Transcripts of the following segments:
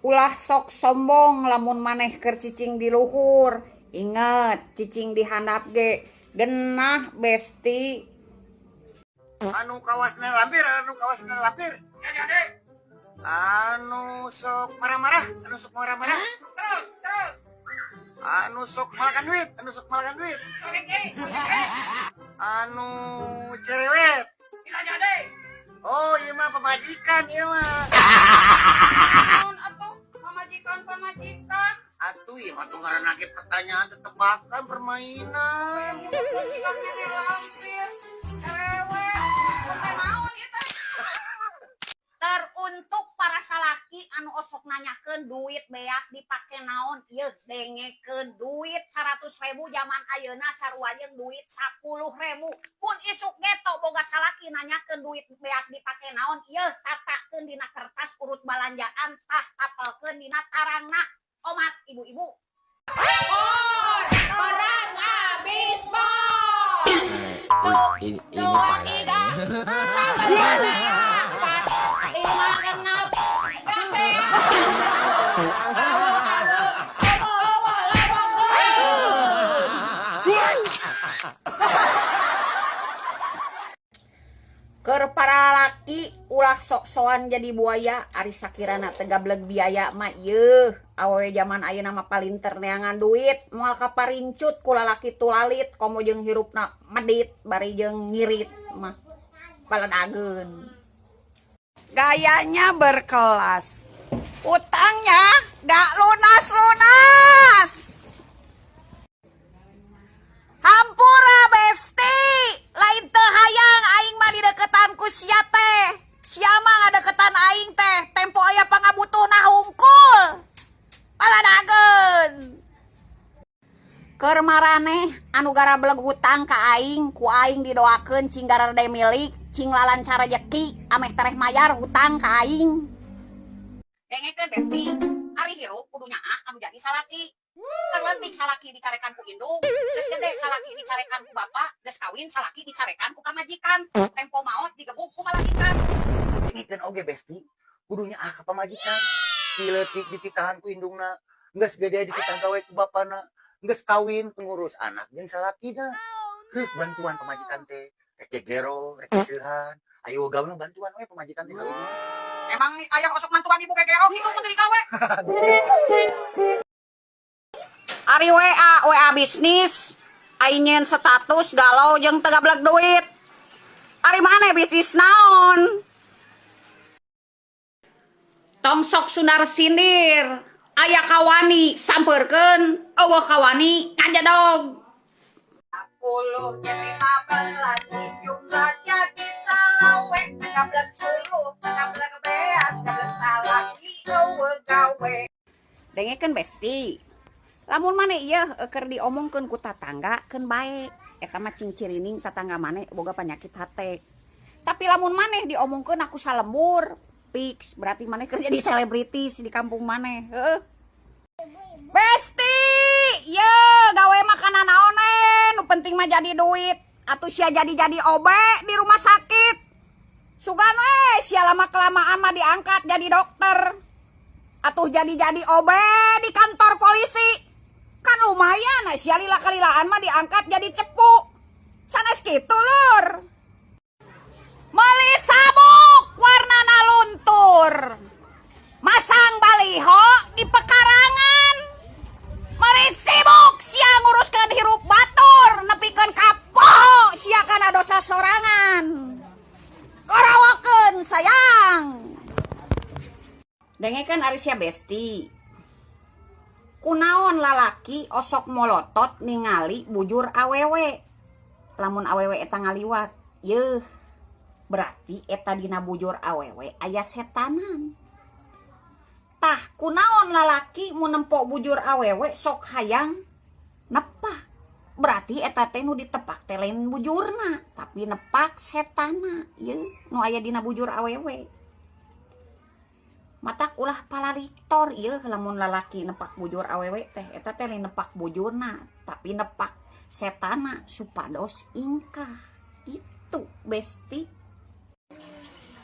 Ulah sok sombong lamun maneh keur cicing di luhur. Inget cicing di handap ge genah besti. Anu kawasna lampir anu sok marah-marah terus anu sok malakan duit anu cerewet oh iya mah pemajikan iya mah Pamajikan atuh iya mah tuh ngaranna ge pertanyaan tetebakan permainan teruntuk para salaki anu osok nanyakeun duit beak dipake naon ieu dengekeun duit 100.000 zaman ayeuna sarua jeung duit 10.000 pun isuk geto boga salaki nanyakeun duit beak dipake naon ieu tatakeun dina kertas urut balanjaan tah tapelkeun dina tarangna omat ibu-ibu beras habis bos ini parah. lima genap keur para laki ulah sok-sokan jadi buaya ari sakirana teu gablek biaya mah yeuh awewe zaman ayeuna mah palinter neangan duit moal kaparincut ku lalaki tulalit komo jeung hirupna medit bari jeung ngirit mah baladageun gayanya berkelas utangnya gak lunas-lunas hampura besti lain teu hayang aing mah dideketan ku sia teh sia mah ngadeketan aing teh tempo aya pangabutuhna hungkul baladageun keur maraneh anu garableg hutang ka aing ku aing didoakeun cing garade milik cing lalancar rejeki ameh tereh mayar hutang ka aing dengekeun besti ari hirup kudu nyaah anu jadi salaki terleutik salaki dicarekan ku indung geus gede salaki dicarekan ku bapak geus kawin salaki dicarekan ku pamajikan tempo maot digebuk ku malagikan dengekeun oge besti kudu nyaah ka pamajikan sileutik dititahan ku indungna geus gede dititahan gawe ku bapana geus kawin pengurus anak jeung salakina bantuan pamajikan teh rek gero rek seuhan ayo gawe bantuan we pamajikan teh gawe emang aya osok mantuan ibu gegero hidup menteri gawe ari WA bisnis aing status galau jeung teu gablek duit ari maneh bisnis naon tong sok sundar sindir aya kawani sampeurkeun eueuh kawani ngajadog 10 jadi 15 jumlah jadi salawe gablek suluh gablek beas gablek salaki eueuh gawe dengekeun besti lamun maneh ieu keur diomongkeun ku tatangga keun bae eta mah cing-cirining tatangga maneh boga panyakit hate tapi lamun maneh diomongkeun aku salembur fix berarti maneh keur jadi selebritis di kampung maneh heuh besti ye gawe makanan naonen nu penting mah jadi duit atuh sia jadi obe di rumah sakit sugan we sia lama kelamaan mah diangkat jadi dokter atuh jadi obe di kantor polisi kan lumayan sia lila-kalilaan mah diangkat jadi cepu sanes kitu lur meuli sabuk warnana luntur masang baliho di pekarangan mari sibuk sia nguruskeun hirup batur nepikeun kapoho sia kana dosa sorangan karawakeun sayang dengekeun ari sia besti kunaon lalaki osok molotot ningali bujur awewe lamun awewe eta ngaliwat yeuh berarti eta dina bujur awewe aya setanan tah kunaon lalaki mun nempo bujur awewe sok hayang nepak berarti eta teh nu ditepak teh lain bujurna tapi nepak setana yeuh nu aya dina bujur awewe matak ulah palaliktor ieu lamun lalaki nepak bujur awewe teh eta teh lain nepak bujurna tapi nepak setana supados ingkah itu besti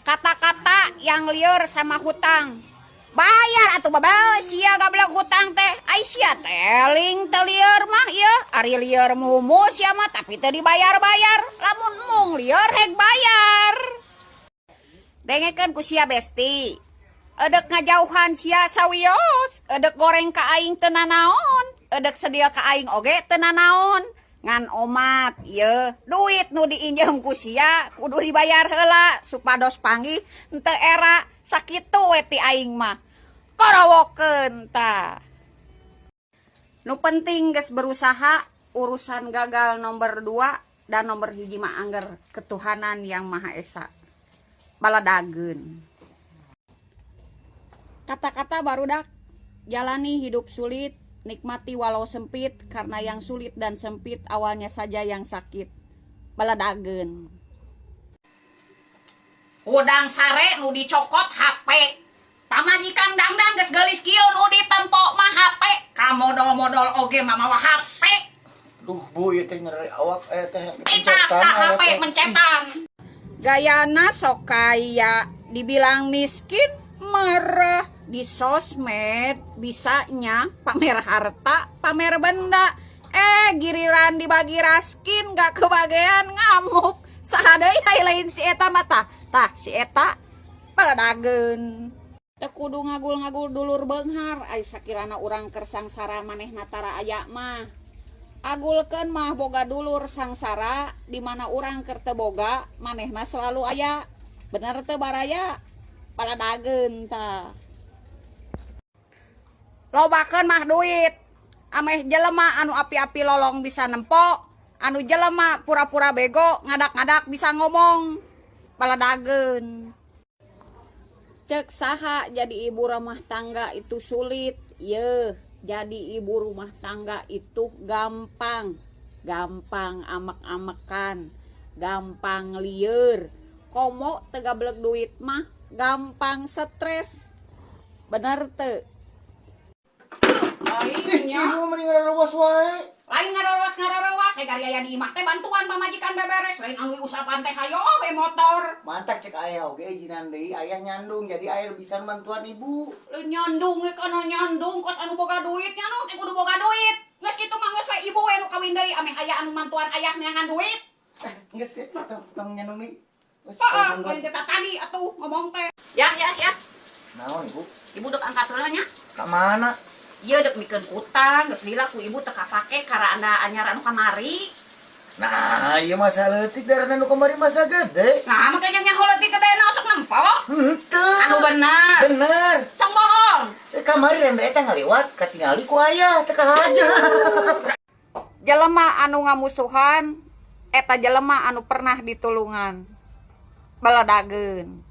kata-kata yang liar sama hutang bayar atuh atuh babal sia gablek hutang teh. Ai sia teling teu lieur mah ieu. Ari lieur mumu sia mah tapi teu dibayar-bayar. Lamun mung lieur heg bayar. Dengekeun ku sia Besti. Edek ngajauhan sia sawios, edek goreng ka aing teu nanaon, edek sedia ka aing oge teu nanaon. Ngan omat ieu duit nu diinjem ku sia kudu dibayar heula supados panggih henteu era sakitu we ti aing mah karawokeun tah. Nu penting geus berusaha, urusan gagal nomor 2 dan nomor 1 mah angger ketuhanan yang Maha Esa baladageun. Kata-kata barudak, jalani hidup sulit, nikmati walau sempit, karena yang sulit dan sempit awalnya saja yang sakit. Baladageun. Udang sare nu dicokot HP. Pamajikan dangdang geus geulis kieu nu ditempo mah HP. Kamodol-modol oge mah mawa HP. Duh, Bu, ieu teh nyeri awak teh Kita HP mencetan. Gayana sok kaya, dibilang miskin, marah. Di sosmed bisanya pamer harta, pamer benda. Giliran dibagi raskin gak kebagian ngamuk. Saha deui lain si eta mata. Tah si eta baladageun. Teu kudu ngagul-ngagul dulur beunghar ai sakirana urang keur sangsara manehna tara aya mah. Agulkeun mah boga dulur sangsara di mana urang keur teu boga manehna selalu aya. Bener teu baraya? Baladageun tah. Lobakeun mah duit. Ameh jelema anu api-api lolong bisa nempo, anu jelema pura-pura bego ngadak-ngadak bisa ngomong. Baladageun. Cek saha jadi ibu rumah tangga itu sulit. Yeuh, jadi ibu rumah tangga itu gampang. Gampang amek-amekan, gampang lieur. Komo teu gablek duit mah gampang stres. Bener teu? Ibu mending ngarawas wae. Lain ngarawas segari aya di imah teh bantuan pamajikan beberes. Lain anu usapan teh hayo we motor. Mantap cek ayah oge ijinan deui ayah nyandung jadi ayah bisa bantuan ibu. Nyandung we kana nyandung kos anu boga duit nya teh kudu boga duit. Geus kitu mah geus we ibu we nu kawin deui ame aya anu mantuan ayah neangan duit. Geus ge tong nyandung deui. Heeh, lain teh tadi atuh ngomong teh. Ya. Naon ibu? Ibu dek angkat heula nya. Ka mana? Ieu dek mikeun utang, geus lila ku ibu teu kapake karena anyar anu kamari. Nah, ieu masa leutik darana nu kamari masa gede. Nah, make nya leutik gedena osok nempo. Henteu. Anu bener. Bener. Tong bohong. Kamari randa eta ngaliwat katingali ku ayah teu kahaja. Jelema anu ngamusuhan eta jelema anu pernah ditulungan. Baladageun.